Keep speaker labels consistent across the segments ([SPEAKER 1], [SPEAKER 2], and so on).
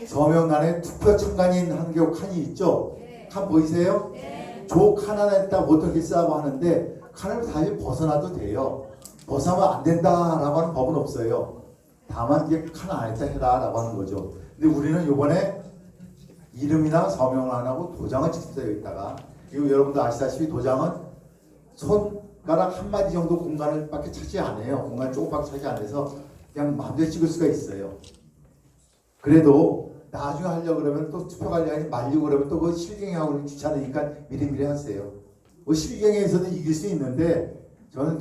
[SPEAKER 1] 서명란에 투표 참관인 한 개 칸이 있죠? 칸 보이세요? 조 칸 하나에다 보통 이렇게 쓰라고 하는데 칸을 사실 벗어나도 돼요. 벗어나면 안 된다라고 하는 법은 없어요. 다만 이게 칸 안에다 해라라고 하는 거죠. 근데 우리는 이번에 이름이나 서명을 안 하고 도장을 찍습니다. 여기다가. 그리고 여러분도 아시다시피 도장은 손가락 한 마디 정도 공간을 밖에 차지 안 해요. 공간 조금밖에 차지 안 해서 그냥 마음대로 찍을 수가 있어요. 그래도 나중에 하려고 그러면 또 투표 관리하니 말리고 그러면 또 그 실갱이하고 귀찮으니까 미리미리 하세요. 뭐 실갱이에서는 이길 수 있는데 저는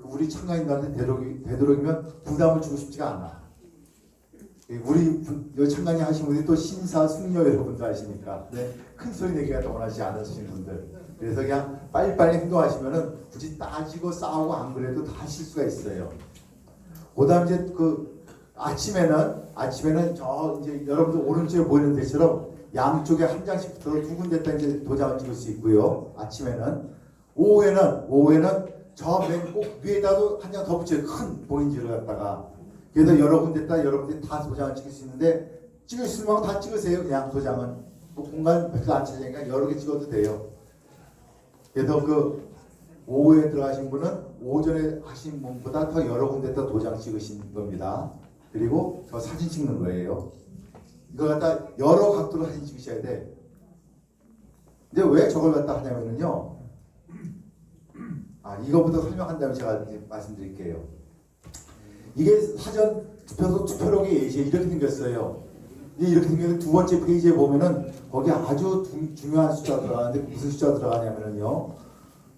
[SPEAKER 1] 우리 참가인들한테 되도록이면 부담을 주고 싶지가 않아. 우리 참가인 하신 분들이 또 신사 숙녀 여러분도 아시니까 네, 큰 소리 내기가 더 원하지 않으시는 분들. 그래서 그냥 빨리빨리 행동하시면은 굳이 따지고 싸우고 안 그래도 다 하실 수가 있어요. 그다음 이제 아침에는 저 이제 여러분들 오른쪽에 보이는 데처럼 양쪽에 한 장씩 붙어서 두 군데다 이제 도장을 찍을 수 있고요. 아침에는 오후에는 저 맨 꼭 위에다도 한 장 더 붙여요. 큰 봉인지를 갖다가. 그래서 여러 군데다 여러분들이 다 도장을 찍을 수 있는데 찍을 수 있는 만큼 다 찍으세요. 그냥 도장은 뭐 공간 별로 안 차지니까 여러 개 찍어도 돼요. 그래서 오후에 들어가신 분은 오전에 하신 분보다 더 여러 군데다 도장 찍으신 겁니다. 그리고 저 사진 찍는 거예요. 이걸 갖다 여러 각도로 사진 찍으셔야 돼. 근데 왜 저걸 갖다 하냐면요. 이거부터 설명한 다음에 제가 이제 말씀드릴게요. 이게 사전 투표록의 예시에 이렇게 생겼어요. 이렇게 생겼는데 두 번째 페이지에 보면은 거기 아주 중요한 숫자가 들어가는데 무슨 숫자가 들어가냐면요.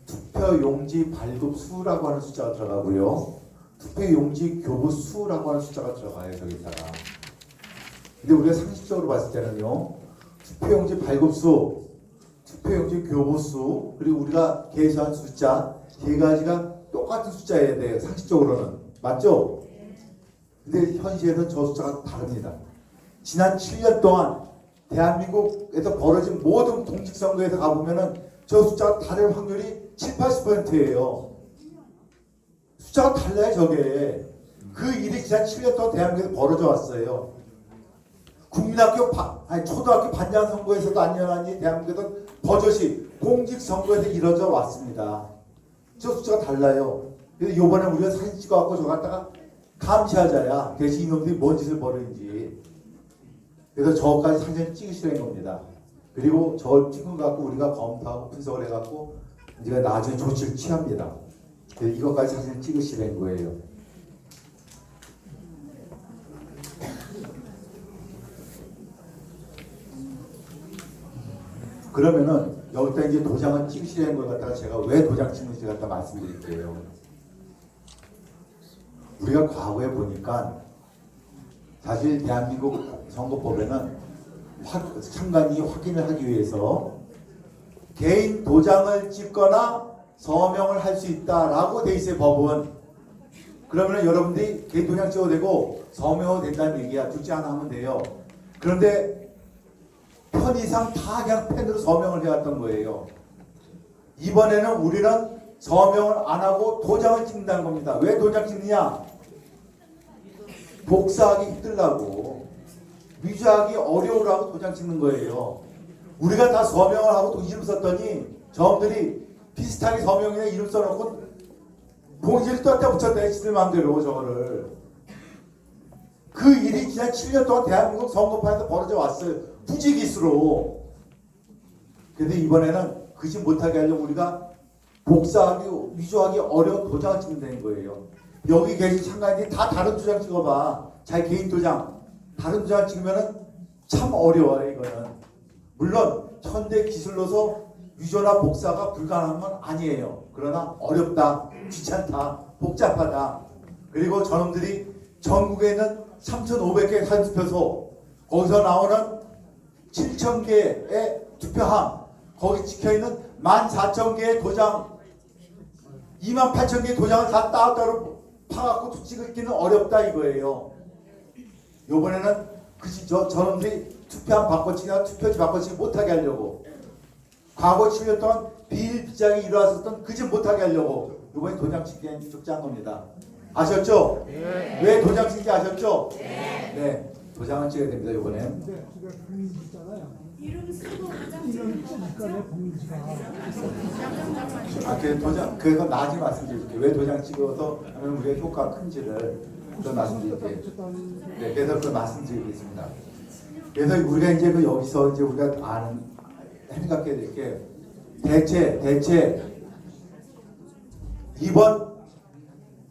[SPEAKER 1] 투표용지 발급 수라고 하는 숫자가 들어가고요. 투표용지 교부 수라고 하는 숫자가 들어가요. 저기다가. 근데 우리가 상식적으로 봤을 때는요. 투표용지 발급 수, 투표용지 교부 수, 그리고 우리가 계산한 숫자 세 가지가 똑같은 숫자여야 돼요. 상식적으로는. 맞죠? 근데 현실에서는 저 숫자가 다릅니다. 지난 7년 동안 대한민국에서 벌어진 모든 공직선거에서 가보면은 저 숫자가 다를 확률이 70~80%예요. 숫자가 달라요, 저게. 그 일이 지난 7년 동안 대한민국에서 벌어져 왔어요. 초등학교 반장 선거에서도 안 일어나니 대한민국에서 버젓이 공직선거에서 이뤄져 왔습니다. 저 숫자가 달라요. 그래서 이번에 우리가 사진 찍어갖고 저거 갖다가 감시하자야. 대신 이놈들이 뭔 짓을 벌이는지. 그래서 저까지 사진을 찍으시라는 겁니다. 그리고 저걸 찍은 거 갖고 우리가 검토하고 분석을 해갖고 우리가 나중에 조치를 취합니다. 그래서 이것까지 사진을 찍으시라는 거예요. 그러면은 여기다 이제 도장을 찍으시라는 걸 갖다가 제가 왜 도장 찍는지 갖다 말씀드릴게요. 우리가 과거에 보니까 사실 대한민국 선거법에는 참관인이 확인을 하기 위해서 개인 도장을 찍거나 서명을 할 수 있다라고 돼 있어요. 법은. 그러면 여러분들이 개인 도장 찍어도 되고 서명도 된다는 얘기야. 둘째 하나 하면 돼요. 그런데 편의상 다 그냥 펜으로 서명을 해왔던 거예요. 이번에는 우리는 서명을 안 하고 도장을 찍는다는 겁니다. 왜 도장 찍느냐? 복사하기 힘들라고, 위조하기 어려우라고 도장 찍는 거예요. 우리가 다 서명을 하고 이름 썼더니 저분들이 비슷하게 서명이나 이름 써놓고 봉지를 떴다 붙였다 해 지들 마음대로 저거를. 그 일이 지난 7년 동안 대한민국 선거판에서 벌어져 왔어요. 부지기수로. 그런데 이번에는 그 짓 못하게 하려고 우리가 복사하기, 위조하기 어려운 도장을 찍는다는 거예요. 여기 계신 참가인들이 다 다른 도장 찍어봐. 자기 개인 도장. 다른 도장 찍으면 참 어려워요, 이거는. 물론 현대 기술로서 위조나 복사가 불가능한 건 아니에요. 그러나 어렵다, 귀찮다, 복잡하다. 그리고 저놈들이 전국에 있는 3,500개 사전투표소, 거기서 나오는 7,000개의 투표함, 거기 찍혀있는 14,000개의 도장, 28,000개의 도장을 다 따로따로 파갖고 찍기는 어렵다 이거예요. 요번에는 저놈들이 투표함 바꿔치기나 투표지 바꿔치기 못하게 하려고, 과거 7년 동안 비일비재하게 일어났었던 그 짓 못하게 하려고 요번에 도장 찍기 쪽지한 겁니다. 아셨죠? 네. 왜 도장 찍기 아셨죠? 네. 도장을 찍어야 됩니다. 이번엔.
[SPEAKER 2] 근데 그게 공인지잖아요.
[SPEAKER 3] 이름 쓰고 도장
[SPEAKER 2] 이름
[SPEAKER 3] 찍는 거
[SPEAKER 2] 쓰니까 내
[SPEAKER 3] 맞죠?
[SPEAKER 2] 공인지가
[SPEAKER 1] 그 도장 그거 나중에 말씀드릴게요. 왜 도장 찍어서 하면 우리가 효과가 큰지를 또 말씀드릴게요. 네, 그래서 그 말씀드리겠습니다. 그래서 우리가 이제 그 여기서 이제 우리가 아는 생각해야 될 게 대체 이번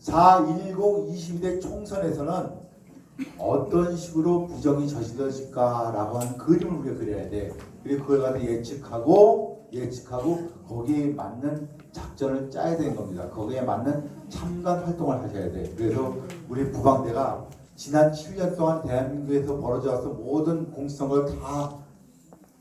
[SPEAKER 1] 4.10 22대 총선에서는 어떤 식으로 부정이 저질러질까라고 하는 그림을 우리가 그려야 돼. 그리고 그걸 가지고 예측하고 거기에 맞는 작전을 짜야 되는 겁니다. 거기에 맞는 참관 활동을 하셔야 돼. 그래서 우리 부방대가 지난 7년 동안 대한민국에서 벌어져 왔던 모든 공수선거를 다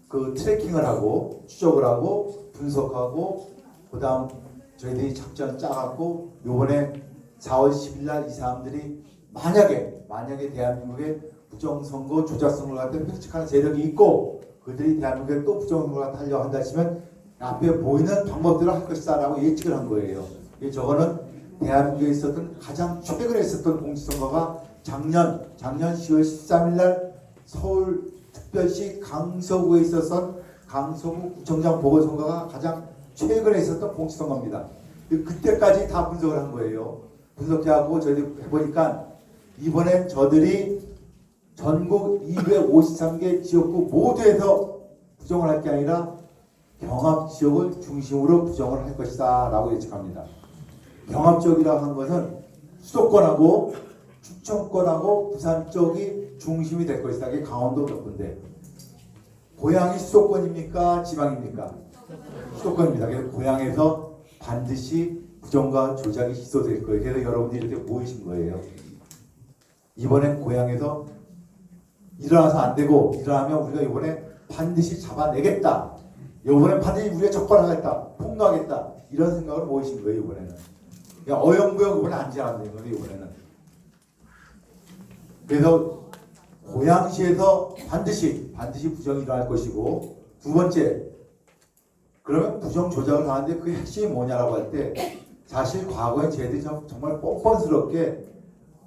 [SPEAKER 1] 그 트래킹을 하고 추적을 하고 분석하고 그다음 저희들이 작전 짜갖고 요번에 4월 10일 날 이 사람들이 만약에 대한민국에 부정선거 조작선거 같은 획책하는 세력이 있고 그들이 대한민국에 또 부정선거를 하려고 한다 하시면 앞에 보이는 방법대로 할 것이다 라고 예측을 한 거예요. 저거는 대한민국에 있었던 가장 최근에 있었던 공수선거가 작년 10월 13일 날 서울특별시 강서구에 있었던 강서구 구청장 보궐선거가 가장 최근에 있었던 공수선거입니다. 그때까지 다 분석을 한 거예요. 분석해하고 저희들이 해보니까 이번엔 저들이 전국 253개 지역구 모두에서 부정을 할 게 아니라 경합 지역을 중심으로 부정을 할 것이다 라고 예측합니다. 경합 지역이라고 한 것은 수도권하고 충청권하고 부산 쪽이 중심이 될 것이다. 이게 강원도 몇 군데. 고향이 수도권입니까? 지방입니까? 수도권입니다. 그래서 고향에서 반드시 부정과 조작이 시도될 거예요. 그래서 여러분들이 이렇게 모이신 거예요. 이번엔 고향에서 일어나서 안 되고 일어나면 우리가 이번에 반드시 잡아내겠다. 이번엔 반드시 우리가 적발하겠다. 폭로하겠다. 이런 생각으로 모이신 거예요. 이번에는. 그냥 어영부영 이번에 앉아 되는 거예요. 이번에는. 그래서 고양시에서 반드시 부정이 일어날 것이고 두 번째 그러면 부정 조작을 하는데 그 핵심이 뭐냐라고 할 때 사실 과거에 저희들이 정말 뻔뻔스럽게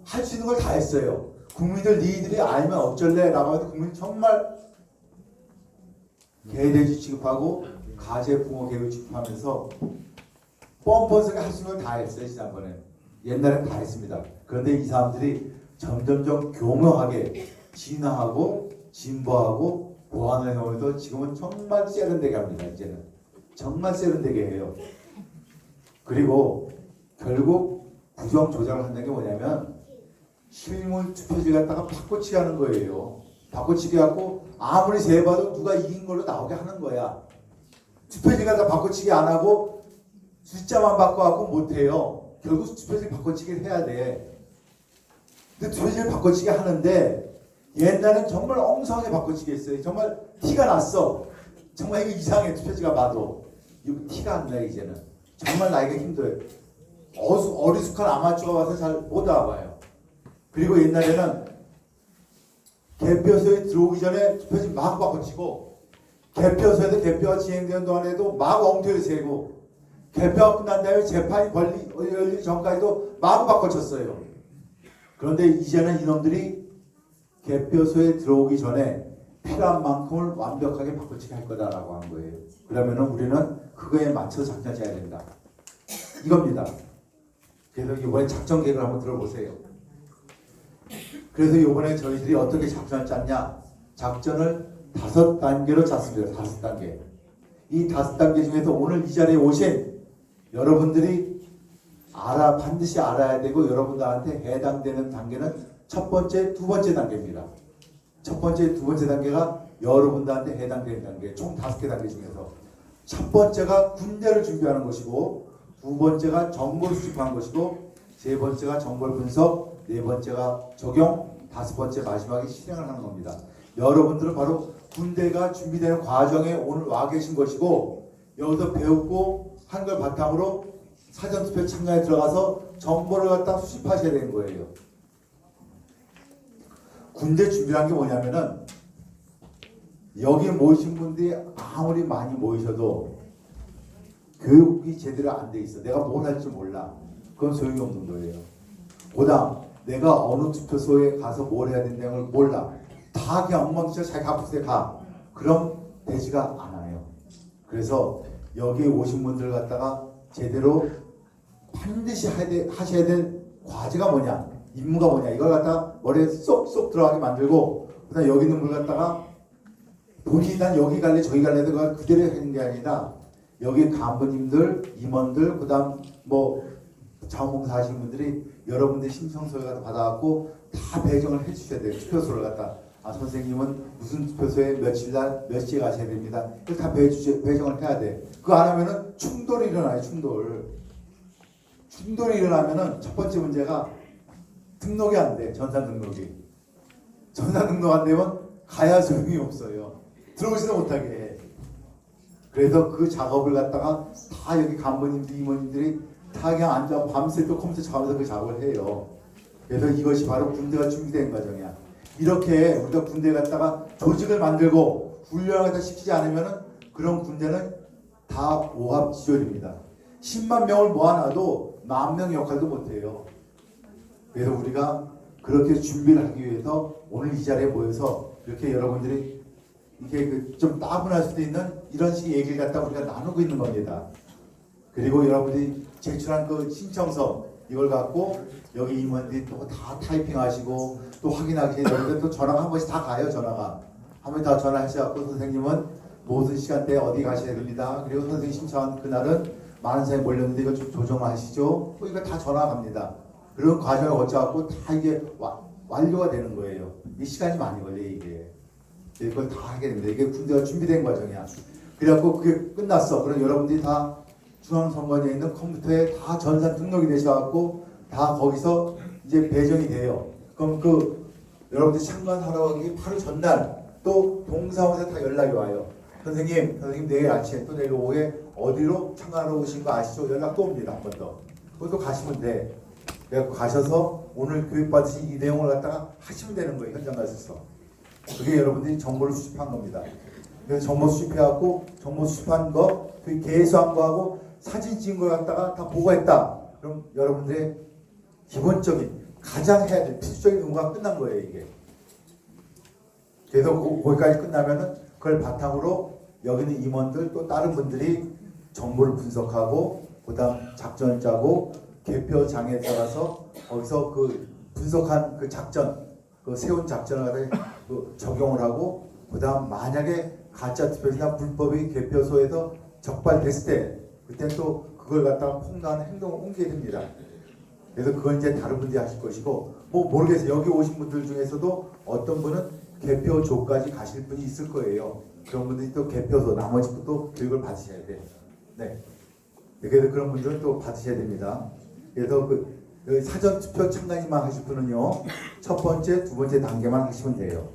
[SPEAKER 1] 할 수 있는 걸 다 했어요. 국민들 니들이 알면 어쩔래? 라고 해서 국민이 정말 개돼지 취급하고 가재붕어 개를 취급하면서 뻔뻔스럽게 할 수 있는 걸 다 했어요. 지난번에. 옛날엔 다 했습니다. 그런데 이 사람들이 점점점 교묘하게 진화하고 진보하고 보완을 해오면서 지금은 정말 세련되게 합니다. 이제는. 정말 세련되게 해요. 그리고 결국 부정 조작을 한다는 게 뭐냐면 실물 투표지 갖다가 바꿔치기 하는 거예요. 바꿔치기 갖고 아무리 세봐도 누가 이긴 걸로 나오게 하는 거야. 투표지 갖다 바꿔치기 안 하고 숫자만 바꿔갖고 못해요. 결국 투표지 바꿔치기를 해야 돼. 근데 투표지를 바꿔치기 하는데 옛날엔 정말 엉성하게 바꿔치기 했어요. 정말 티가 났어. 정말 이거 이상해. 투표지가 봐도. 이거 티가 안 나요. 이제는. 정말 나이가 힘들어요. 어리숙한 아마추어가 와서 잘 못 알아봐요. 그리고 옛날에는 개표소에 들어오기 전에 투표지 막 바꿔치고 개표소에도 개표가 진행되는 동안에도 막 엉터리 세고 개표가 끝난 다음에 재판이 열리기 전까지도 막 바꿔쳤어요. 그런데 이제는 이놈들이 개표소에 들어오기 전에 필요한 만큼을 완벽하게 바꿔치기 할 거다라고 한 거예요. 그러면은 우리는 그거에 맞춰서 작전 짜야 된다. 이겁니다. 그래서 이번에 작전 계획을 한번 들어보세요. 그래서 이번에 저희들이 어떻게 작전을 짰냐? 작전을 5단계로 짰습니다. 5단계. 이 5단계 중에서 오늘 이 자리에 오신 여러분들이 반드시 알아야 되고 여러분들한테 해당되는 단계는 첫 번째, 두 번째 단계입니다. 첫 번째, 두 번째 단계가 여러분들한테 해당되는 단계, 총 5개 단계 중에서 첫 번째가 군대를 준비하는 것이고 두 번째가 정보를 수집하는 것이고 세 번째가 정보를 분석, 네 번째가 적용, 다섯 번째 마지막에 실행을 하는 겁니다. 여러분들은 바로 군대가 준비되는 과정에 오늘 와 계신 것이고 여기서 배우고 한 걸 바탕으로 사전투표 참가에 들어가서 정보를 갖다 수집하셔야 되는 거예요. 군대 준비한 게 뭐냐면은 여기 모이신 분들이 아무리 많이 모이셔도 교육이 제대로 안 돼 있어. 내가 뭘 할 줄 몰라. 그건 소용이 없는 거예요. 그다음 내가 어느 투표소에 가서 뭘 해야 된다는 걸 몰라. 다 그냥 엉망진창 자기 갖고 있을 때 가. 그럼 되지가 않아요. 그래서 여기 오신 분들 갖다가 제대로 반드시 하셔야 될 과제가 뭐냐, 임무가 뭐냐, 이걸 갖다가 머리에 쏙쏙 들어가게 만들고, 그다음 여기 있는 걸 갖다가 본인이 난 여기 갈래 저기 갈래 그걸 그대로 하는 게 아니라 여기 간부님들, 임원들, 그다음 뭐 자원봉사 하시는 분들이 여러분들 신청서를 갖다 받아갖고 다 배정을 해주셔야 돼요. 투표소를 갖다. 아, 선생님은 무슨 투표소에 며칠 날 몇 시에 가셔야 됩니다. 이걸 다 배정을 해야 돼. 그거 안 하면은 충돌이 일어나요. 충돌이 일어나면은 첫 번째 문제가 등록이 안 돼. 전산 등록이. 전산 등록 안 되면 가야 소용이 없어요. 들어오지도 못하게 해. 그래서 그 작업을 갖다가 다 여기 간부님들, 임원님들이 다 그냥 앉아 밤새 또 컴퓨터 작업해서 그 작업을 해요. 그래서 이것이 바로 군대가 준비된 과정이야. 이렇게 우리가 군대 갔다가 조직을 만들고 훈련을 다 시키지 않으면은 그런 군대는 다 오합지졸입니다. 10만 명을 모아놔도 10,000명 역할도 못해요. 그래서 우리가 그렇게 준비를 하기 위해서 오늘 이 자리에 모여서 이렇게 여러분들이 이게 좀 따분할 수도 있는 이런 식의 얘기를 갖다 우리가 나누고 있는 겁니다. 그리고 여러분들이 제출한 그 신청서 이걸 갖고 여기 임원들이 또 다 타이핑하시고 또 확인하기 전에 또 전화가 한 번씩 다 가요. 전화가 한 번 다 전화하셔갖고 선생님은 무슨 시간대에 어디 가셔야 됩니다. 그리고 선생님 신청한 그날은 많은 사람이 몰렸는데 이거 좀 조정하시죠. 뭐 이거 다 전화가 갑니다. 그런 과정을 거쳐갖고 다 이게 완료가 되는 거예요. 이 시간이 많이 걸려요 이게. 이걸 다 하게 됩니다. 이게 군대가 준비된 과정이야. 그래갖고 그게 끝났어. 그럼 여러분들이 다 중앙선관위에 있는 컴퓨터에 다 전산 등록이 되셔갖고 다 거기서 이제 배정이 돼요. 그럼 그 여러분들이 참관하러 가기 바로 전날 또 동사무소에 다 연락이 와요. 선생님 내일 아침에 또 내일 오후에 어디로 참관하러 오신 거 아시죠? 연락 또 옵니다. 한 번 더. 그것도 가시면 돼. 그래갖고 가셔서 오늘 교육받으신 이 내용을 갖다가 하시면 되는 거예요. 현장 가셔서. 그게 여러분들이 정보를 수집한 겁니다. 그래서 정보 수집해갖고 정보 수집한 거, 그 개수한 거하고 사진 찍은 걸 갖다가 다 보고했다. 그럼 여러분들의 기본적인 가장 해야 될 필수적인 의무가 끝난 거예요 이게. 그래서 거기까지 끝나면은 그걸 바탕으로 여기 있는 임원들 또 다른 분들이 정보를 분석하고 그다음 작전을 짜고 개표장에 따라서 거기서 그 분석한 그 작전, 그 세운 작전을 갖다 그 적용을 하고 그다음 만약에 가짜 투표나 불법이 개표소에서 적발됐을 때 그때 또 그걸 갖다가 폭로하는 행동을 옮기게 됩니다. 그래서 그건 이제 다른 분들이 하실 것이고 뭐 모르겠어요. 여기 오신 분들 중에서도 어떤 분은 개표조까지 가실 분이 있을 거예요. 그런 분들이 또 개표소 나머지 또 교육을 받으셔야 돼요. 네. 그래서 그런 분들은 또 받으셔야 됩니다. 그래서 그 사전 투표 참관인만 하실 분은요 첫 번째, 두 번째 단계만 하시면 돼요.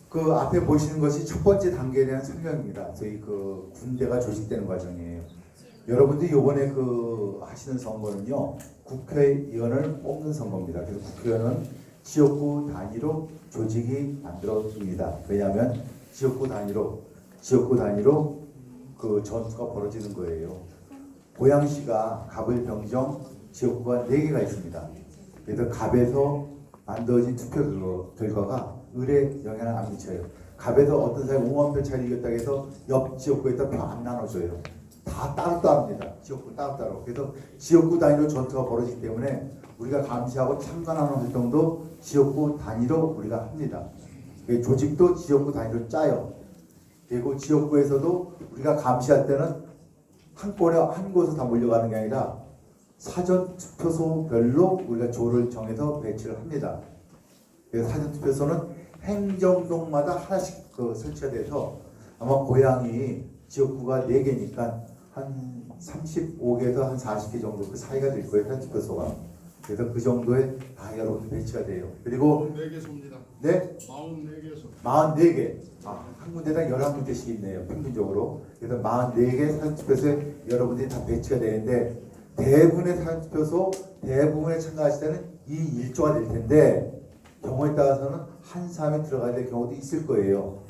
[SPEAKER 1] 그 앞에 보시는 것이 첫 번째 단계에 대한 설명입니다. 저희 그 군대가 조직되는 과정이에요. 여러분들이 이번에 그 하시는 선거는요 국회의원을 뽑는 선거입니다. 그래서 국회의원은 지역구 단위로 조직이 만들어집니다. 왜냐하면 지역구 단위로 그 전투가 벌어지는 거예요. 고양시가 갑을 병정 지역구가 4개가 있습니다. 그래서 갑에서 만들어진 투표 결과가 을에 영향을 안 미쳐요. 갑에서 어떤 사람이 5만 표 차이 이겼다고 해서 옆 지역구에다 표 안 나눠줘요. 다 따로따로입니다. 지역구 따로따로. 그래서 지역구 단위로 전투가 벌어지기 때문에 우리가 감시하고 참관하는 활동도 지역구 단위로 우리가 합니다. 조직도 지역구 단위로 짜요. 그리고 지역구에서도 우리가 감시할 때는 한꺼번에 한 곳에 다 몰려가는 게 아니라 사전 투표소별로 우리가 조를 정해서 배치를 합니다. 그래서 사전 투표소는 행정동마다 하나씩 설치가 돼서 아마 고향이 지역구가 4개니까 한 35개에서 한 40개 정도 그 사이가 될 거예요. 사전 투표소가. 그래서 그 정도에 다 여러분 배치가 돼요. 그리고
[SPEAKER 3] 44개소입니다.
[SPEAKER 1] 네?
[SPEAKER 3] 44개소.
[SPEAKER 1] 44개. 한 군데당 11군데씩 있네요. 평균적으로. 그래서 44개 사전투표소에 여러분들이 다 배치가 되는데 대부분의 사전투표소, 대부분에 참가하실 때는 이 일조가 될 텐데 경우에 따라서는 한 사람이 들어가야 될 경우도 있을 거예요.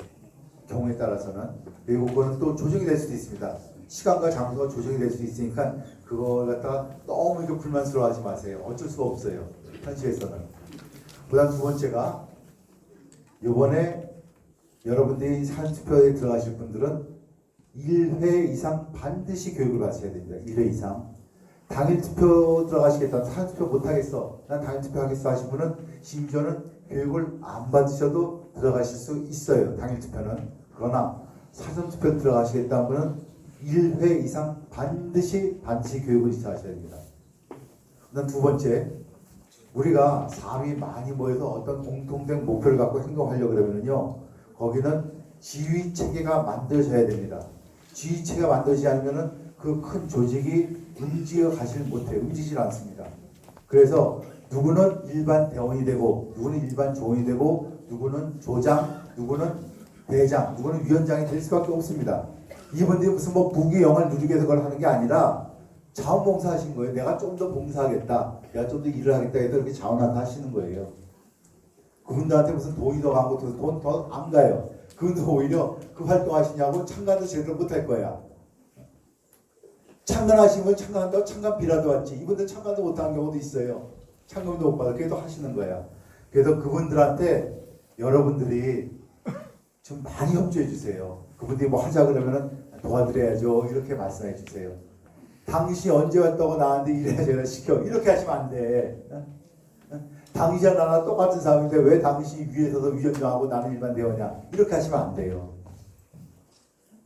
[SPEAKER 1] 경우에 따라서는. 그리고 그거는 또 조정이 될 수도 있습니다. 시간과 장소가 조정이 될 수도 있으니까 그걸 갖다가 너무 이렇게 불만스러워하지 마세요. 어쩔 수가 없어요. 현실에서는. 그다음 두 번째가 이번에 여러분들이 사전투표에 들어가실 분들은 1회 이상 반드시 교육을 받으셔야 됩니다. 1회 이상. 당일 투표 들어가시겠다. 사전투표 못하겠어. 난 당일 투표 하겠어 하신 분은 심지어는 교육을 안 받으셔도 들어가실 수 있어요. 당일 투표는. 그러나 사전투표 들어가시겠다는 분은 1회 이상 반드시 교육을 시작하셔야 됩니다. 그다음 두 번째, 우리가 사람이 많이 모여서 어떤 공통된 목표를 갖고 행동하려고 그러면요, 거기는 지휘 체계가 만들어져야 됩니다. 지휘 체계가 만들어지지 않으면은 그 큰 조직이 움직이질 않습니다. 그래서 누구는 일반 대원이 되고, 누구는 일반 조원이 되고, 누구는 조장, 누구는 대장, 누구는 위원장이 될 수밖에 없습니다. 이분들이 무슨 뭐 부귀영화를 누리기 위해서 그걸 하는 게 아니라 자원봉사 하신 거예요. 내가 좀 더 봉사하겠다, 내가 좀 더 일을 하겠다 해서 이렇게 자원하다 하시는 거예요. 그분들한테 무슨 돈이 더 가고 돈 더 안 가요. 그분들 오히려 그 활동하시냐고 참관도 제대로 못할 거야. 참관하시면 참관한다고 참관비라도 왔지. 이분들 참관도 못하는 경우도 있어요. 참관도 못 받아. 그래도 하시는 거야. 그래서 그분들한테 여러분들이 좀 많이 협조해 주세요. 그분들이 뭐 하자 그러면은 도와드려야죠. 이렇게 말씀해 주세요. 당신이 언제 왔다고 나한테 이래저래 시켜. 이렇게 하시면 안 돼. 당신이랑 나랑 똑같은 사람인데 왜 당신이 위에서도 위원장하고 나는 일반 대원이야. 이렇게 하시면 안 돼요.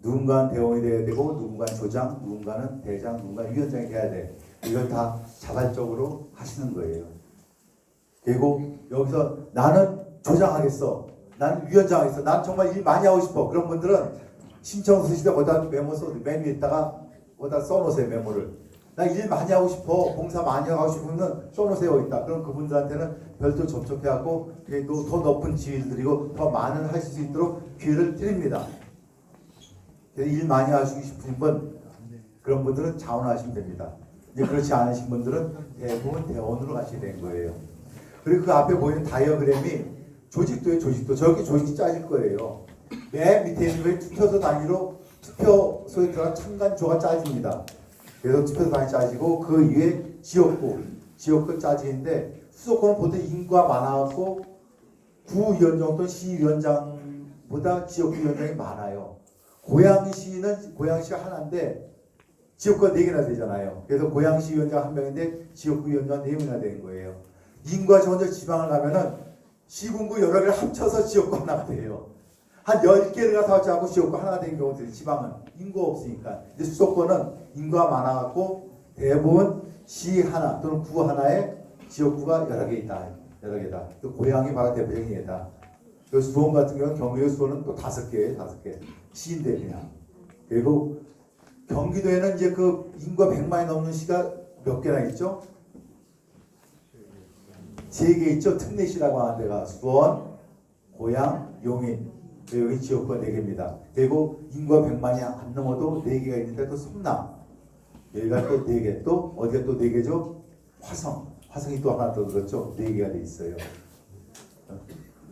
[SPEAKER 1] 누군가는 대원이 돼야 되고, 누군가는 조장, 누군가는 대장, 누군가는 위원장이 돼야 돼. 이걸 다 자발적으로 하시는 거예요. 그리고 여기서 나는 조장하겠어, 나는 위원장하겠어, 난 정말 일 많이 하고 싶어. 그런 분들은 신청서 쓰시다 거기다 메모 써, 맨 위에다가 거기다 써놓으세요. 메모를. 나 일 많이 하고 싶어, 봉사 많이 하고 싶으면 써놓으세요. 있다. 그럼 그분들한테는 별도 접촉해갖고 더 높은 지위를 드리고 더 많은 하실 수 있도록 기회를 드립니다. 일 많이 하시고 싶으신 분, 그런 분들은 자원하시면 됩니다. 이제 그렇지 않으신 분들은 대부분 대원으로 가시게 된 거예요. 그리고 그 앞에 보이는 다이어그램이 조직도예요. 조직도. 저기 조직이 짜질 거예요. 맨 밑에 있는 거에 투표소 단위로 투표소에 들어간 참관조가 짜집니다. 그래서 투표소 단위 짜지고 그 위에 지역구 짜지는데, 수도권은 보통 인구가 많아갖고 구위원장 또는 시위원장보다 지역구위원장이 많아요. 고양시가 하나인데 지역구가 4개나 되잖아요. 그래서 고양시 위원장 1명인데 지역구 위원장 4명이나 되는 거예요. 인구가 점점 지방을 가면은 시군구 여러 개를 합쳐서 지역구 하나가 돼요. 한 10개를 갖다 하고 지역구 하나가 되는 경우도 있어요. 지방은 인구가 없으니까. 근데 수도권은 인구가 많아갖고 대부분 시 하나 또는 구 하나에 지역구가 여러 개 있다. 여러 개다. 또 고양이 바로 대표적인 예다. 수원 같은 경우는 경기도 수원은 또 5개. 시인데 그냥. 그리고 경기도에는 이제 그 인구가 100만이 넘는 시가 몇 개나 있죠? 3개 있죠. 특례시라고 하는 데가 수원, 고양, 용인. 여기 지역구가 4개입니다. 그리고 인구가 100만이 안 넘어도 4개가 있는데 또 성남. 여기가 또 4개. 또 어디가 또 4개죠? 화성이 또 하나 더 들었죠? 4개가 돼 있어요.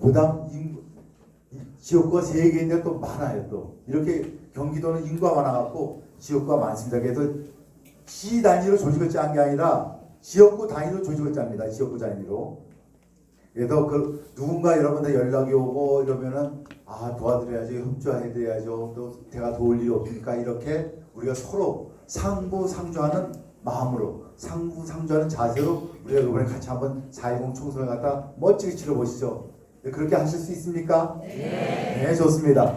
[SPEAKER 1] 그다음 지역구가 3개인데 또 많아요. 또 이렇게 경기도는 인구가 많아갖고 지역구가 많습니다. 그래서 시 단위로 조직을 짠 게 아니라 지역구 단위로 조직을 짭니다. 지역구 단위로. 그래서 그 누군가 여러분들 연락이 오고 이러면은 도와드려야죠, 협조해드려야죠, 또 제가 도울 일이 없으니까 이렇게 우리가 서로 상부상조하는 마음으로, 상부상조하는 자세로 우리가 이번에 같이 한번 4.10 총선을 갖다 멋지게 치러보시죠. 그렇게 하실 수 있습니까? 네, 좋습니다.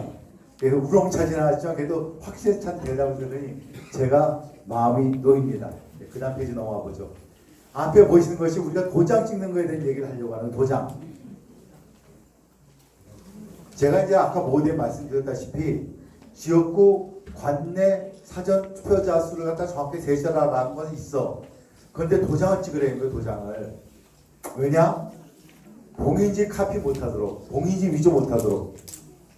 [SPEAKER 1] 그래서 우렁차지는 그래도 확실히 찬 되려고 그러더니 제가 마음이 놓입니다. 그 다음 페이지 넘어가 보죠. 앞에 보시는 것이 우리가 도장 찍는 거에 대한 얘기를 하려고 하는 도장. 제가 이제 아까 모두에 말씀드렸다시피 지역구 관내 사전 투표자 수를 갖다 정확히 세자라는 건 있어. 그런데 도장을 찍으라는 거예요. 도장을. 왜냐? 봉인지 카피 못하도록, 봉인지 위조 못하도록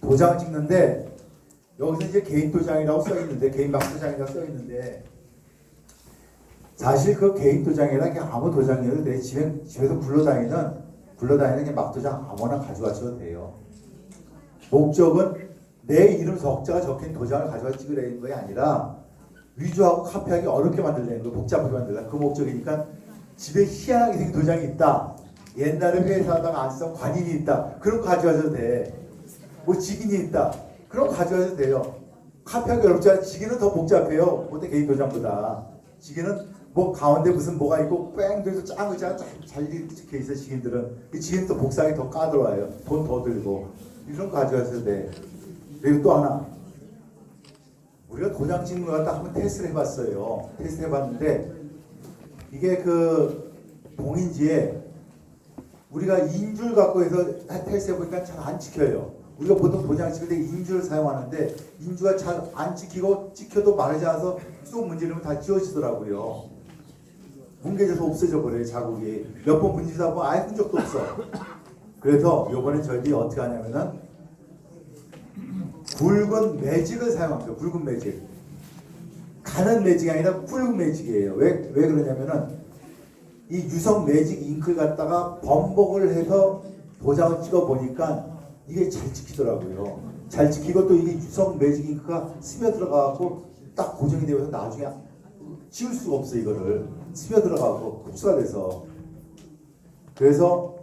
[SPEAKER 1] 도장을 찍는데, 여기서 이제 개인 도장이라고 써 있는데, 개인 막 도장이라고 써 있는데, 사실 그 개인 도장이나 그냥 아무 도장이어도 내 집에서 굴러다니는 그냥 막 도장 아무나 가져가셔도 돼요. 목적은 내 이름 석자가 적힌 도장을 가져가 찍으려는 것이 아니라 위조하고 카피하기 어렵게 만들려는 거, 복잡하게 만들려는 그 목적이니까 집에 희한하게 생긴 도장이 있다. 옛날에 회사하다가 안 쓰던 관인이 있다. 그럼 가져와도 돼. 뭐 직인이 있다. 그럼 가져와도 돼요. 카피하기 어렵지 않아. 직인은 더 복잡해요. 못해 개인 도장보다. 직인은 뭐 가운데 무슨 뭐가 있고 뺑 그래서 짱 의자가 잘 찍혀 있어. 직인들은. 직인은 또 복사하기 더 까다로워요. 돈 더 들고. 이런 거 가져와도 돼. 그리고 또 하나. 우리가 도장 찍는 거 갖다 한번 테스트를 해봤어요. 테스트 해봤는데 이게 그 봉인지에 우리가 인줄 갖고 해서 테스트 해보니까 잘 안 찍혀요. 우리가 보통 도장 찍을 때 인줄을 사용하는데 인주가 잘 안 찍히고 찍혀도 마르지 않아서 쑥 문지르면 다 지워지더라고요. 뭉개져서 없어져 버려요. 자국이. 몇 번 문지르다 보면 아예 흔적도 없어. 그래서 요번에 저희들이 어떻게 하냐면은 굵은 매직을 사용합니다. 굵은 매직. 가는 매직이 아니라 굵은 매직이에요. 왜 그러냐면은 이 유성 매직 잉크를 갖다가 번복을 해서 도장을 찍어 보니까 이게 잘 찍히더라고요. 잘 찍히고 또 이게 유성 매직 잉크가 스며들어가고 딱 고정이 되어서 나중에 지울 수가 없어. 이거를 스며들어가고 흡수가 돼서. 그래서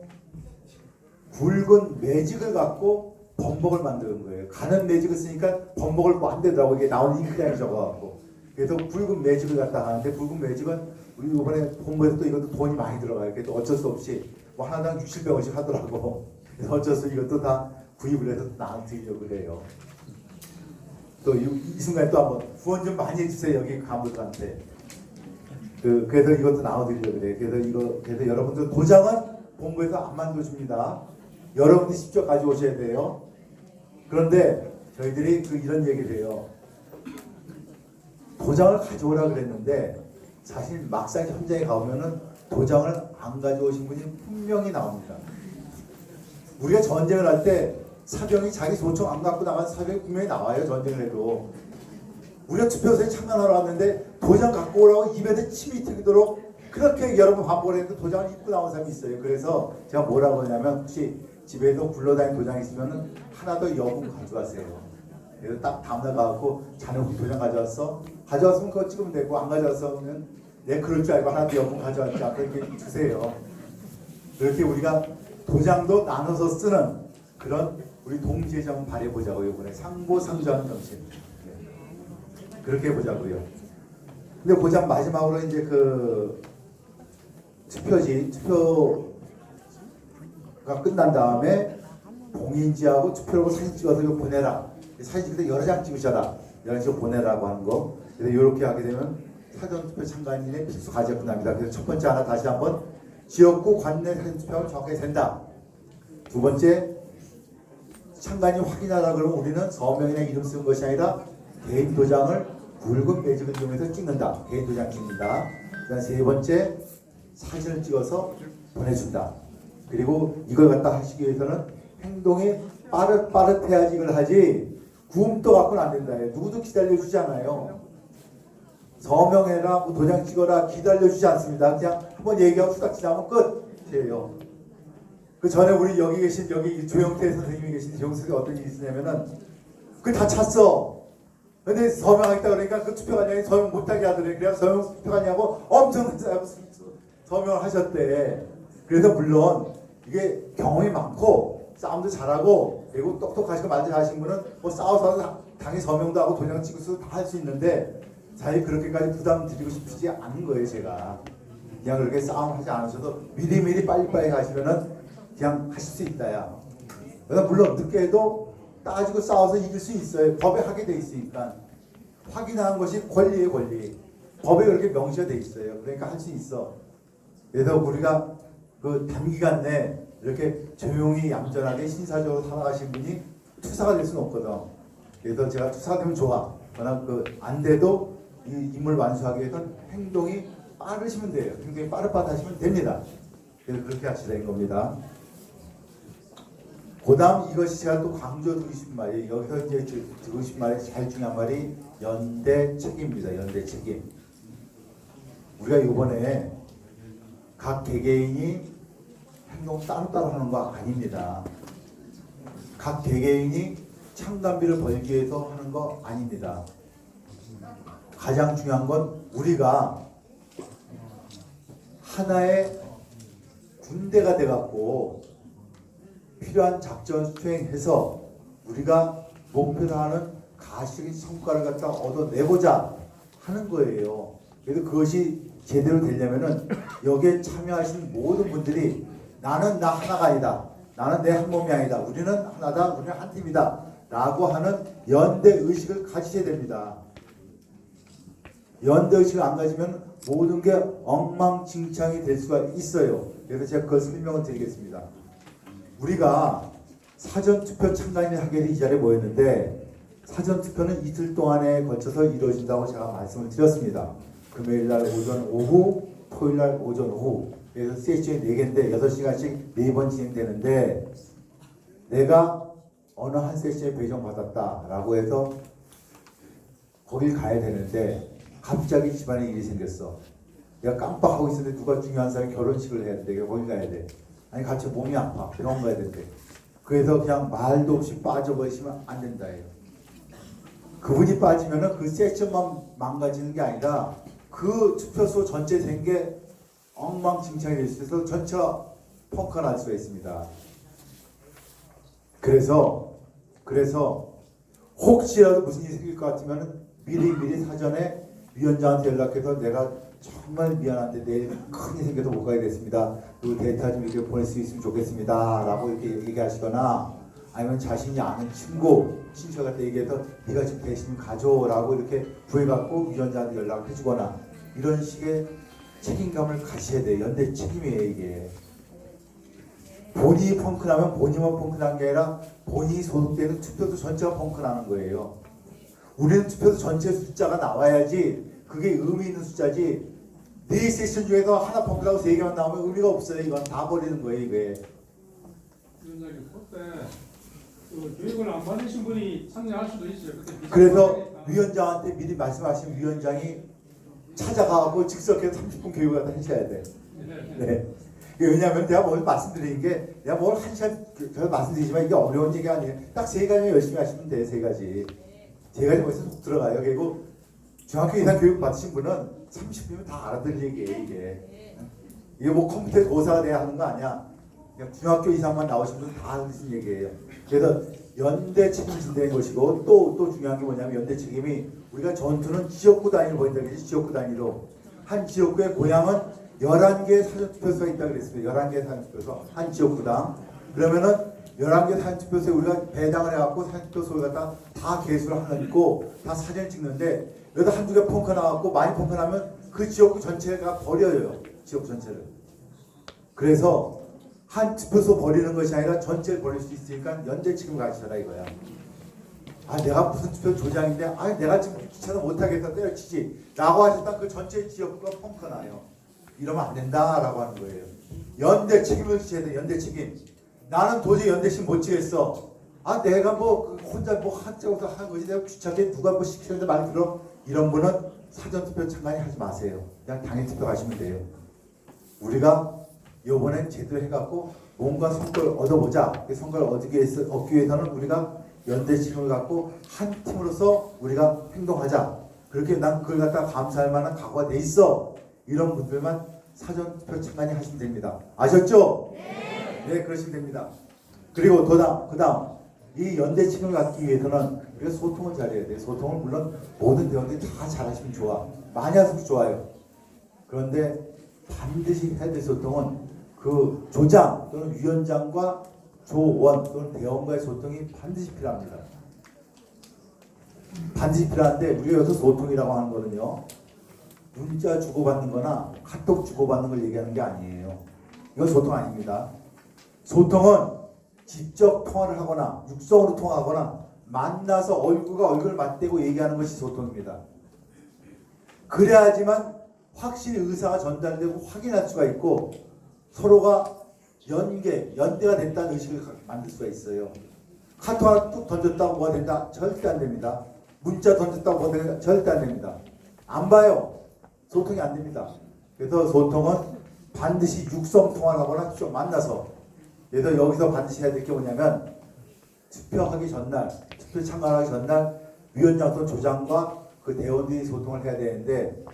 [SPEAKER 1] 굵은 매직을 갖고 범벅을 만드는 거예요. 가는 매직을 쓰니까 범벅을 뭐 안 되더라고. 이게 나오는 잉크량이 적어갖고. 그래서 굵은 매직을 갖다 하는데 굵은 매직은 우리 이번에 본부에서 또 이것도 돈이 많이 들어가요. 그래서 어쩔 수 없이 뭐 하나당 6, 700원씩 하더라고. 그래서 어쩔 수 없이 이것도 다 구입을 해서 나한테 드리려고 그래요. 또 이 순간에 또 한번 후원 좀 많이 해주세요. 여기 간부들한테. 그래서 이것도 나눠드리려고 그래요. 그래서 여러분들 도장은 본부에서 안 만들어줍니다. 여러분들이 직접 가져오셔야 돼요. 그런데 저희들이 이런 얘기를 해요. 도장을 가져오라 그랬는데 사실 막상 현장에 가보면은 도장을 안 가져오신 분이 분명히 나옵니다. 우리가 전쟁을 할 때 사병이 자기 소총 안 갖고 나가는 사병이 분명히 나와요. 전쟁을 해도. 우리가 투표소에 참관하러 왔는데 도장 갖고 오라고 입에서 침이 튀도록 그렇게 여러 번 반복을 했는데 도장을 입고 나온 사람이 있어요. 그래서 제가 뭐라고 하냐면 혹시 집에도 굴러다니는 도장이 있으면 하나 더 여분 가져가세요. 그래서 딱 다음날 가갖고 자네 우리 도장 가져왔어? 가져왔으면 그거 찍으면 되고 안 가져왔으면 내 그럴 줄 알고 하나 더 여분 가져왔지 않고 이렇게 주세요. 그렇게 우리가 도장도 나눠서 쓰는 그런 우리 동지의 점 발휘해보자고요. 이번에 상보상조하는 정신. 그렇게 해보자고요. 근데 보자 마지막으로 이제 투표가 끝난 다음에 봉인지하고 투표로 사진 찍어서 이거 보내라. 사진 찍을 때 여러 장 찍으셔라. 이런 식으로 보내라고 하는 거. 그래서 이렇게 하게 되면 사전투표 참가인의 필수 과제가 끝납니다. 그래서 첫 번째 하나 다시 한번 지역구 관내 사전투표가 정확하게 된다. 두 번째 참가인이 확인하라 그러면 우리는 서명이나 이름 쓰는 것이 아니라 개인 도장을 굵은 매직을 이용해서 찍는다. 개인 도장 찍는다. 그다음 세 번째 사진을 찍어서 보내준다. 그리고 이걸 갖다 하시기 위해서는 행동이 빠릇해야지 이걸 하지 구음도 갖고는 안 된다. 누구도 기다려주지 않아요. 서명해라, 뭐 도장 찍어라 기다려주지 않습니다. 그냥 한번 얘기하고 수락 지나면 끝이에요. 그 전에 우리 여기 계신 조영태 선생님이 계신 조영태 어떤 일이 있었냐면은 그걸 다 찼어. 근데 서명하겠다 그러니까 그 투표관장이 서명 못하게 하더래. 그래서 서명 투표관장하고 엄청 서명을 하셨대. 그래서 물론 이게 경험이 많고 싸움도 잘하고 그리고 똑똑하시고 말잘하신 분은 뭐 싸워서 당연히 서명도 하고 도장 찍을 수도 다 할 수 있는데 사실 그렇게까지 부담 드리고 싶지 않은 거예요. 제가 그냥 그렇게 싸움하지 않으셔도 미리미리 빨리빨리 가시면은 그냥 하실 수 있다야. 그래서 물론 늦게 해도 따지고 싸워서 이길 수 있어요. 법에 하게 돼 있으니까. 확인하는 것이 권리예요. 권리. 법에 그렇게 명시가 돼 있어요. 그러니까 할 수 있어. 그래서 우리가 그 단기간 내에 이렇게 조용히 얌전하게 신사적으로 살아가신 분이 투사가 될 수는 없거든. 그래서 제가 투사가 되면 좋아. 그러나 안 돼도 이 임무를 완수하기 위해서는 행동이 빠르시면 돼요. 행동이 빠르하시면 됩니다. 그래서 그렇게 하시라 는 겁니다. 그 다음 이것이 제가 또 강조드리고 싶은 말이 여기서 이제 드리고 싶은 말이 제일 중요한 말이 연대 책임입니다. 연대 책임. 우리가 이번에 각 개개인이 행동 따로따로 하는 거 아닙니다. 각 개개인이 참관비를 벌기 위해서 하는 거 아닙니다. 가장 중요한 건 우리가 하나의 군대가 돼갖고 필요한 작전 수행해서 우리가 목표로 하는 가시적인 성과를 갖다 얻어내보자 하는 거예요. 그래서 그것이 제대로 되려면은 여기에 참여하신 모든 분들이 나는 나 하나가 아니다. 나는 내 한 몸이 아니다. 우리는 하나다. 우리는 한 팀이다. 라고 하는 연대 의식을 가지셔야 됩니다. 연대 의식을 안 가지면 모든 게 엉망진창이 될 수가 있어요. 그래서 제가 그걸 설명을 드리겠습니다. 우리가 사전투표 참관인을 하기 위해 이 자리에 모였는데 사전투표는 이틀 동안에 걸쳐서 이루어진다고 제가 말씀을 드렸습니다. 금요일날 오전 오후, 토요일날 오전 오후. 그래서 세션이 4개인데 6시간씩 4번 진행되는데 내가 어느 한 세션에 배정받았다라고 해서 거길 가야 되는데 갑자기 집안에 일이 생겼어. 내가 깜빡하고 있었는데 누가 중요한 사람이 결혼식을 해야 돼. 내가 거기 가야 돼. 아니 같이 몸이 아파. 병원 가야 된대. 그래서 그냥 말도 없이 빠져버리시면 안 된다예요. 그분이 빠지면은 그 세션만 망가지는 게 아니라 그 투표소 전체 된 게 엉망진창이 될 수 있어서 전체가 펑크가 날 수가 있습니다. 그래서 혹시라도 무슨 일이 생길 것 같으면 미리 사전에 위원장한테 연락해서 내가 정말 미안한데 내일 큰 일이 생겨서 못 가게 됐습니다. 그 데이터 좀 이렇게 보낼 수 있으면 좋겠습니다. 라고 이렇게 얘기하시거나 아니면 자신이 아는 친척한테 얘기해서 네가 지금 대신 가져라고 이렇게 구해갖고 위원장한테 연락을 해주거나 이런 식의 책임감을 가셔야 돼요. 연대 책임이에요 이게. 본인이 펑크나면 본인만 펑크난 게 아니라 본인이 소속되는 투표소 전체가 펑크나는 거예요. 우리는 투표소 전체 숫자가 나와야지 그게 의미 있는 숫자지. 4세션 중에서 하나 펑크나고 3개만 나오면 의미가 없어요. 이건 다 버리는 거예요 이게.
[SPEAKER 3] 위원장님 그때 그 교육을 안 받으신 분이 참여할 수도 있어요.
[SPEAKER 1] 그래서 위원장한테 미리 말씀하신 위원장이 찾아가고 즉석에서 30분 교육을 갖다 하셔야 돼. 네. 왜냐하면 내가 뭘 말씀드리는 게 내가 뭘 한 시간 저 말씀드리지만 이게 어려운 얘기 아니에요. 딱 3가지 열심히 하시면 돼요. 3가지. 3가지 벌써 속 들어가요. 그리고 중학교 이상 교육 받으신 분은 30분이면 다 알아들 얘기예요. 이게 뭐 컴퓨터 고사가 돼야 하는 거 아니야. 그냥 중학교 이상만 나오신 분은 다 하신 얘기예요. 그래서 연대 책임을 진다는 것이고 또 중요한 게 뭐냐면 연대 책임이 우리가 전투는 지역구 단위로 벌인다는 거지. 지역구 단위로. 한 지역구의 고향은 11개의 사전투표소가 있다고 그랬습니다. 11개의 사전투표소. 한 지역구당. 그러면은 11개 사전투표소에 우리가 배당을 해갖고 사전투표소를 갖다 다 개수를 하나 있고 다 사진을 찍는데 여기다 한두 개 펑크 나갖고 많이 펑크 나면 그 지역구 전체가 버려요. 지역구 전체를. 그래서 한 투표소 버리는 것이 아니라 전체를 버릴 수 있으니까 연대 책임을 가지셔라 이거야. 아 내가 무슨 투표 조장인데 아 내가 지금 귀찮아 못하겠다 때려치지 라고 하셨다 그 전체 지역구가 펑크 나요. 이러면 안 된다라고 하는 거예요. 연대 책임을 지셔야 돼. 연대 책임. 나는 도저히 연대 책임 못 지겠어. 아 내가 뭐 혼자 뭐 한쪽으로 하는 거지 내가 귀찮게 누가 뭐 시키는데 말 들어. 이런 분은 사전투표 참관이 하지 마세요. 그냥 당일투표 가시면 돼요. 우리가 이번엔 제대로 해갖고 뭔가 성과를 얻어보자. 그 성과를 얻기 위해서는 우리가 연대 책임을 갖고 한 팀으로서 우리가 행동하자. 그렇게 난 그걸 갖다 감사할 만한 각오가 돼 있어. 이런 분들만 사전투표 참관이 하시면 됩니다. 아셨죠? 네, 그러시면 됩니다. 그리고 그다음 이 연대 책임을 갖기 위해서는 우리가 소통을 잘해야 돼요. 소통을 물론 모든 대원들이 다 잘하시면 좋아. 많이 하시면 좋아요. 그런데 반드시 해야 될 소통은 그 조장 또는 위원장과 조원 또는 대원과의 소통이 반드시 필요합니다. 반드시 필요한데 우리가 여기서 소통이라고 하는 거는요. 문자 주고받는 거나 카톡 주고받는 걸 얘기하는 게 아니에요. 이건 소통 아닙니다. 소통은 직접 통화를 하거나 육성으로 통화하거나 만나서 얼굴과 얼굴을 맞대고 얘기하는 것이 소통입니다. 그래야지만 확실히 의사가 전달되고 확인할 수가 있고 서로가 연대가 됐다는 의식을 만들 수가 있어요. 카톡 하나 뚝 던졌다고 뭐가 된다? 절대 안 됩니다. 문자 던졌다고 뭐가 된다? 절대 안 됩니다. 안 봐요. 소통이 안 됩니다. 그래서 소통은 반드시 육성 통화를 하거나 쭉 만나서. 그래서 여기서 반드시 해야 될 게 뭐냐면 투표하기 전날, 투표 참관하기 전날 위원장 또는 조장과 그 대원들이 소통을 해야 되는데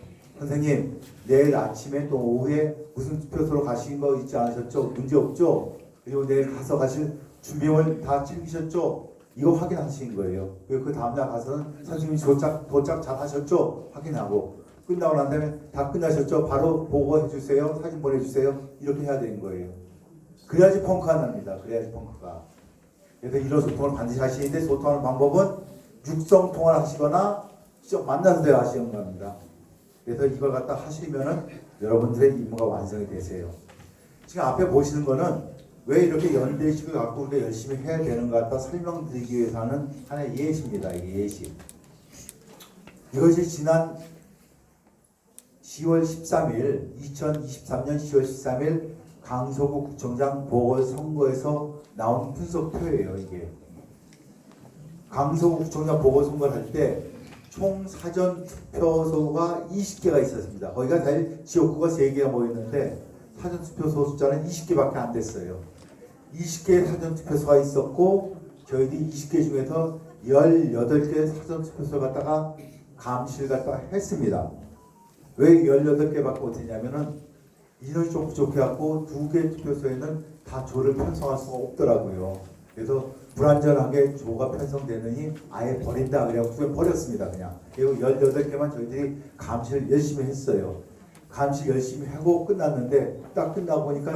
[SPEAKER 1] 선생님 내일 아침에 또 오후에 무슨 투표소로 가신 거 있지 않으셨죠? 문제 없죠? 그리고 내일 가서 가실 준비물 다 챙기셨죠? 이거 확인하신 거예요. 그리고 그 다음날 가서는 선생님이 도착 잘 하셨죠? 확인하고 끝나고 난 다음에 다 끝나셨죠? 바로 보고해 주세요. 사진 보내주세요. 이렇게 해야 되는 거예요. 그래야지 펑크가 납니다. 그래야지 펑크가. 그래서 이런 소통을 반드시 하시는데 소통하는 방법은 육성 통화를 하시거나 직접 만나서 대화하시는 겁니다. 그래서 이걸 갖다 하시면은 여러분들의 임무가 완성이 되세요. 지금 앞에 보시는 거는 왜 이렇게 연대식을 갖고 우리가 열심히 해야 되는가 갖다 설명드리기 위해서 하는 하나의 예시입니다. 이게 예시. 이것이 지난 10월 13일, 2023년 10월 13일 강서구 구청장 보궐선거에서 나온 분석표예요. 이게 강서구 구청장 보궐선거를 할 때 총 사전 투표소가 20개가 있었습니다. 거기가 사실 지역구가 3개가 모였는데 사전 투표소 숫자는 20개밖에 안 됐어요. 20개의 사전 투표소가 있었고 저희들이 20개 중에서 18개 사전 투표소 갖다가 감시를 갖다가 했습니다. 왜 18개밖에 못했냐면은 인원이 좀 부족해갖고 2개 투표소에는 다 조를 편성할 수가 없더라고요. 그래서 불완전하게 조가 편성되느니 아예 버린다. 그래갖고 버렸습니다. 그냥. 그리고 18개만 저희들이 감시를 열심히 했어요. 감시 열심히 하고 끝났는데 딱 끝나고 보니까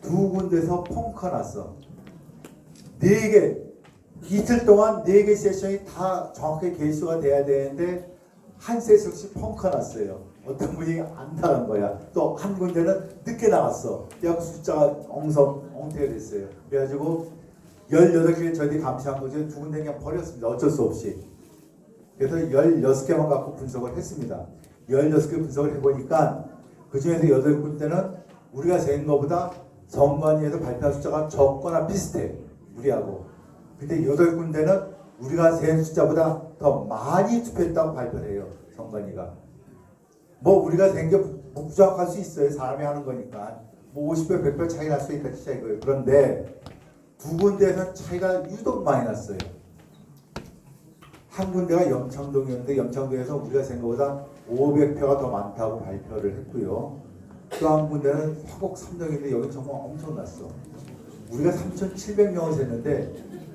[SPEAKER 1] 2군데서 펑크가 났어. 4개. 이틀 동안 4개 세션이 다 정확하게 개수가 돼야 되는데 한 세션씩 펑크가 났어요. 어떤 분이 안 나간 거야. 또 한 군데는 늦게 나왔어. 그래갖고 숫자가 엉태가 됐어요. 그래가지고 18개 저희들이 감시한 거 중에 2군데 그냥 버렸습니다. 어쩔 수 없이. 그래서 16개만 갖고 분석을 했습니다. 16개 분석을 해보니까 그 중에서 8군데는 우리가 잰 거보다 선관위에서 발표한 숫자가 적거나 비슷해. 우리하고. 근데 8군데는 우리가 잰 숫자보다 더 많이 투표했다고 발표를 해요. 선관위가. 뭐 우리가 된 게 부정할 수 있어요. 사람이 하는 거니까. 뭐 50배, 100배 차이 날 수 있다 진짜 이거예요. 그런데 2군데에서 차이가 유독 많이 났어요. 한 군데가 염창동이었는데 염창동에서 우리가 생각보다 500표가 더 많다고 발표를 했고요. 또 한 군데는 화곡 3동인데 여기 정말 엄청났어. 우리가 3,700명을 셌는데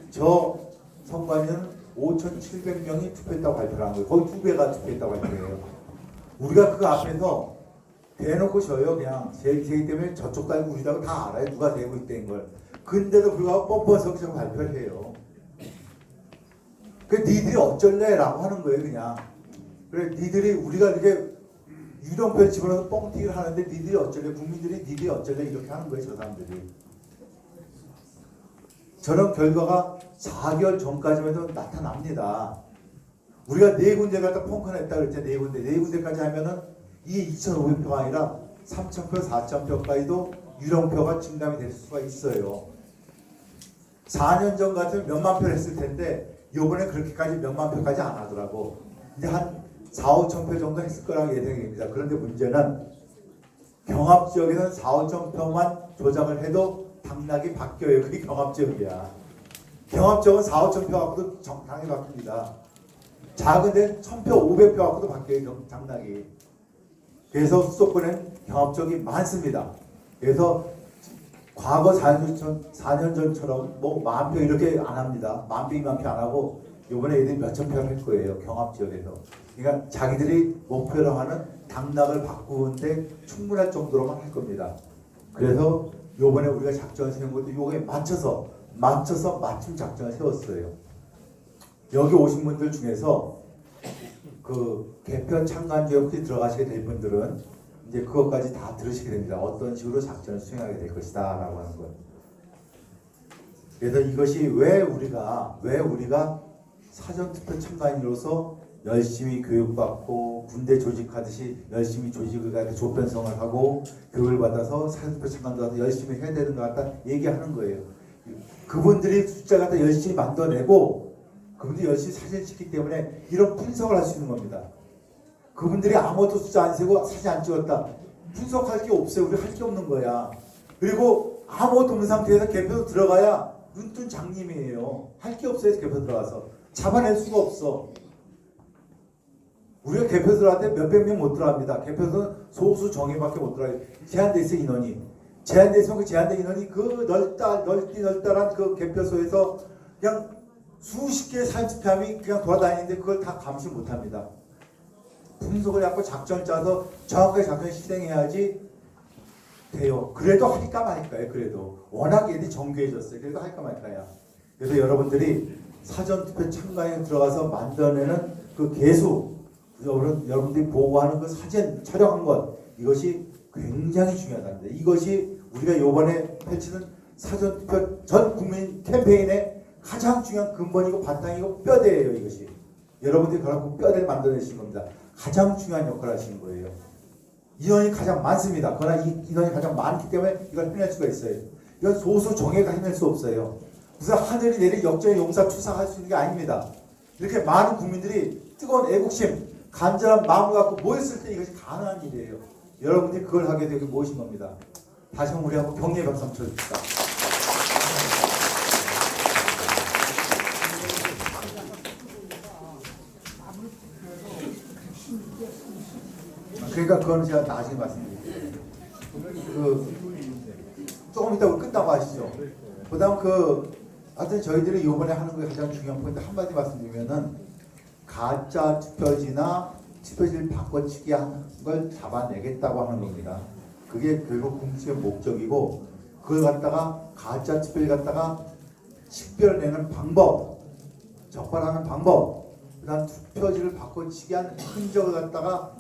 [SPEAKER 1] 저 선관위는 5,700명이 투표했다고 발표를 한 거예요. 거의 2배가 투표했다고 발표해요. 우리가 그 앞에서 대놓고 져요. 그냥 제기 때문에 저쪽 달고 우리라고 다 알아요. 누가 되고 있다는 걸. 근데도 불구하고 뻔뻔스럽게 발표를 해요. 그 니들이 어쩔래? 라고 하는 거예요. 그냥. 그래 니들이 우리가 이렇게 유령표에 집어넣어서 뻥튀기를 하는데 니들이 어쩔래? 국민들이 니들이 어쩔래? 이렇게 하는 거예요. 저 사람들이. 저런 결과가 4개월 전까지만 해도 나타납니다. 우리가 4군데 갖다 펑크 냈다 그랬죠. 4군데까지 하면은 이게 2,500표가 아니라 3,000표, 4,000표까지도 유령표가 증감이 될 수가 있어요. 4년 전 같으면 몇만 표를 했을 텐데 이번에 그렇게까지 몇만 표까지 안 하더라고. 이제 한 4, 5천 표 정도 했을 거라고 예상이 됩니다. 그런데 문제는 경합 지역에서는 4, 5천 표만 조작을 해도 당락이 바뀌어요. 그게 경합 지역이야. 경합 지역은 4, 5천 표 갖고도 당락이 바뀝니다. 작은 데는 1,000표, 500표 갖고도 바뀌어요. 당락이. 그래서 수도권엔 경합 지역이 많습니다. 그래서 과거 4년 전처럼 뭐 10,000표 이렇게 안 합니다. 10,000표, 20,000표 안 하고 이번에 애들이 몇천 표를 할 거예요. 경합 지역에서. 그러니까 자기들이 목표로 하는 당락을 바꾸는데 충분할 정도로만 할 겁니다. 그래서 이번에 우리가 작전을 세운 것도 요거에 맞춰서 맞춤 작전을 세웠어요. 여기 오신 분들 중에서 그 개편 참관주에 혹시 들어가시게 될 분들은 이제 그것까지 다 들으시게 됩니다. 어떤 식으로 작전을 수행하게 될 것이다 라고 하는 거예요. 그래서 이것이 왜 우리가 사전투표 참관인으로서 열심히 교육받고 군대 조직하듯이 열심히 조직을 가지고 조편성을 하고 교육을 받아서 사전투표 참관도 와서 열심히 해야 되는 것 같다 얘기하는 거예요. 그분들이 숫자 갖다 열심히 만들어내고 그분들이 열심히 사진 찍기 때문에 이런 분석을 할 수 있는 겁니다. 그분들이 아무것도 숫자 안 세고 사진 안 찍었다. 분석할 게 없어요. 우리 할 게 없는 거야. 그리고 아무것도 없는 상태에서 개표 들어가야 눈뜬 장님이에요. 할 게 없어요. 개표 들어가서. 잡아낼 수가 없어. 우리가 개표소한테 몇백 명 못 들어갑니다. 개표소는 소수 정예밖에 못 들어가요. 제한돼 있어 인원이. 제한돼 있으면 그 제한된 인원이 그 넓다란 그 개표소에서 그냥 수십 개의 사전투표함이 그냥 돌아다니는데 그걸 다 감시 못합니다. 분석을 해갖고 작전을 짜서 정확하게 작전을 실행해야지 돼요. 그래도 할까 말까요. 그래도 워낙 얘들이 정교해졌어요. 그래도 할까 말까야. 그래서 여러분들이 사전투표 참가에 들어가서 만들어내는 그 개수, 여러분들이 보고하는 그 사진 촬영한 것, 이것이 굉장히 중요하답니다. 이것이 우리가 이번에 펼치는 사전투표 전 국민 캠페인의 가장 중요한 근본이고 바탕이고 뼈대예요. 이것이 여러분들이 그렇고 뼈대를 만들어내신 겁니다. 가장 중요한 역할을 하시는 거예요. 인원이 가장 많습니다. 그러나 이 인원이 가장 많기 때문에 이걸 해낼 수가 있어요. 이건 소수 정예가 해낼 수 없어요. 무슨 하늘이 내린 역전의 용사 투사할 수 있는 게 아닙니다. 이렇게 많은 국민들이 뜨거운 애국심, 간절한 마음을 갖고 모였을 때 이것이 가능한 일이에요. 여러분들이 그걸 하게 되고 모신 겁니다. 다시 한번 우리 한번 격려의 박수 한번 쳐줍시다. 그러니까 그거는 제가 나중에 말씀드릴게요. 조금 이따 우리 끝나고 하시죠. 그다음 하여튼 저희들이 이번에 하는 게 가장 중요한 포인트 한마디 말씀드리면은 가짜 투표지나 투표지를 바꿔치기 하는 걸 잡아내겠다고 하는 겁니다. 그게 결국 공식의 목적이고 그걸 갖다가 가짜 투표를 갖다가 식별내는 방법, 적발하는 방법, 그다음 투표지를 바꿔치기 한 흔적을 갖다가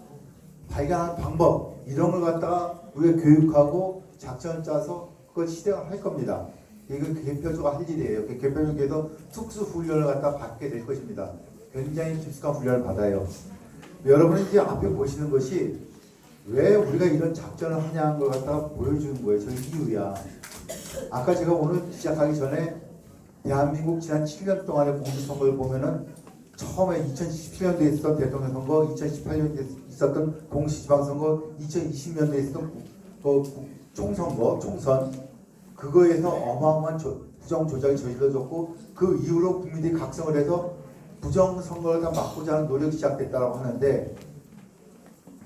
[SPEAKER 1] 발견하는 방법, 이런 걸 갖다가 우리가 교육하고 작전을 짜서 그걸 실행을 할 겁니다. 이건 개표소가 할 일이에요. 개표소에서 특수 훈련을 갖다 받게 될 것입니다. 굉장히 깊숙한 훈련을 받아요. 여러분이 이제 앞에 보시는 것이 왜 우리가 이런 작전을 하냐는 걸 갖다가 보여주는 거예요. 저 이유야. 아까 제가 오늘 시작하기 전에 대한민국 지난 7년 동안의 공직선거를 보면은 처음에 2017년도에 있었던 대통령 선거, 2018년도에 있었던 동시지방선거, 2020년도에 있었던 총선거, 총선, 그거에서 어마어마한 부정 조작이 저질러졌고 그 이후로 국민들이 각성을 해서 부정 선거를 다 막고자 하는 노력이 시작됐다고 하는데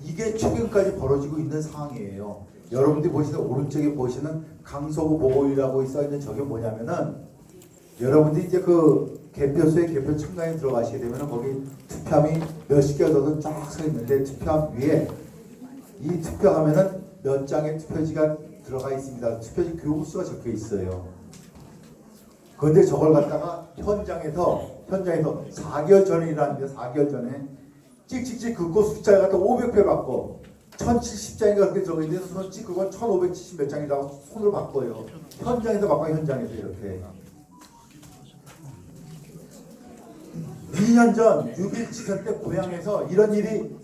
[SPEAKER 1] 이게 최근까지 벌어지고 있는 상황이에요. 여러분들이 보시는 오른쪽에 보시는 강서구 보고이라고 써 있는 저게 뭐냐면은 여러분들이 이제 그 개표소에 개표 참가에 들어가시게 되면은 거기 투표함이 몇십 개가 쫙 서 있는데 투표함 위에 이 투표하면은 몇 장의 투표지가 들어가 있습니다. 투표지 교부수가 적혀 있어요. 그런데 저걸 갖다가 현장에서 4개월 전에 일어났는데 4개월 전에 찍찍찍 긋고 숫자를 갖다 500표 바꿔 1070장인가 그렇게 적어있는데 손을 찍고 1570 몇 장이라고 손으로 바꿔요. 현장에서 바꿔요. 현장에서 이렇게 2년 전 6.1 지선 때 고향에서 이런 일이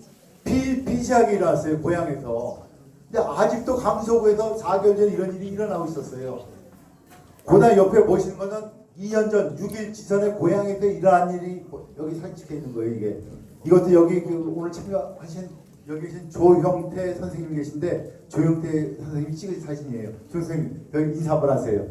[SPEAKER 1] 비일비재하게 일어났어요. 고향에서. 근데 아직도 강서구에서 4개월 전에 이런 일이 일어나고 있었어요. 그다음 옆에 보시는 거는 2년 전 6.1 지선의 고향에서 일어난 일이 여기 사진 찍혀 있는 거예요. 이게 이것도 여기 오늘 참여하신 여기 계신 조형태 선생님 계신데 조형태 선생님이 찍은 사진이에요. 조 선생님 여기 인사 한번 하세요.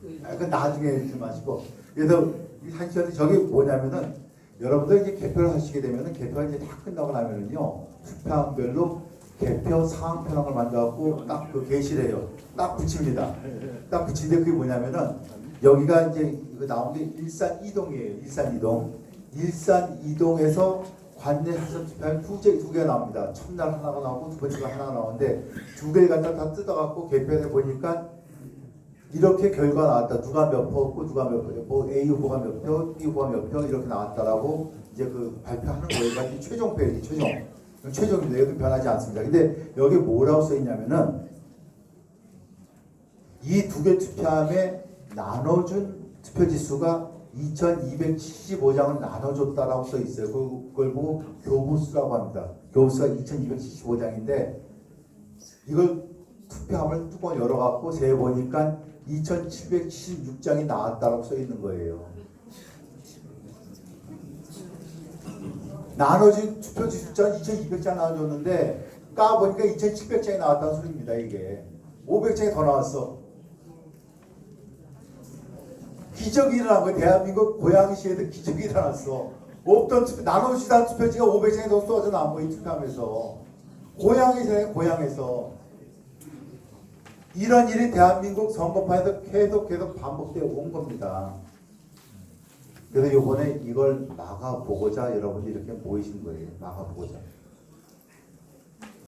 [SPEAKER 1] 그 나중에 좀 하시고. 그래서 이 사진인데 저게 뭐냐면은 여러분들 이제 개표를 하시게 되면은 개표가 이제 다 끝나고 나면은요 투표함별로 개표 상황 편향을 만들어갖고 딱 그 게시래요. 딱 붙입니다. 딱 붙이는데 그게 뭐냐면은 여기가 이제 이거 나온 게 일산 이동이에요. 일산 이동. 일산 이동에서 관내 사전 투표함 두 개가 나옵니다. 첫날 하나가 나오고 두 번째 날 하나가 나오는데 두 개를 갖다 다 뜯어갖고 개표해 보니까 이렇게 결과 나왔다. 누가 몇 표였고 누가 몇 표, 뭐 A 후보가 몇 표, B 후보가 몇 표 이렇게 나왔다라고 이제 그 발표하는 거예요. 최종표예요. 최종입니다. 여기 변하지 않습니다. 근데 여기 뭐라고 써 있냐면은 이 두 개 투표함에 나눠준 투표지 수가 2275장을 나눠줬다라고 써 있어요. 그걸 보고 교부수라고 합니다. 교부수가 2275장인데 이걸 투표함을 뚜껑 열어갖고 세보니까 2776장이 나왔다라고 써 있는 거예요. 나눠진 투표지 숫자는 2200장 나눠줬는데 까보니까 2700장이 나왔다는 소리입니다. 이게 500장이 더 나왔어. 기적이 일어난 거예요. 대한민국 고양시에도 기적이 일어났어. 없던 나누시던 투표지가 500장이 더 쏟아져 나온 거예요. 투표하면서 고향이잖아요. 고향에서 이런 일이 대한민국 선거판에서 계속 반복되어 온 겁니다. 그래서 이번에 이걸 막아보고자 여러분들이 이렇게 모이신 거예요. 막아보고자.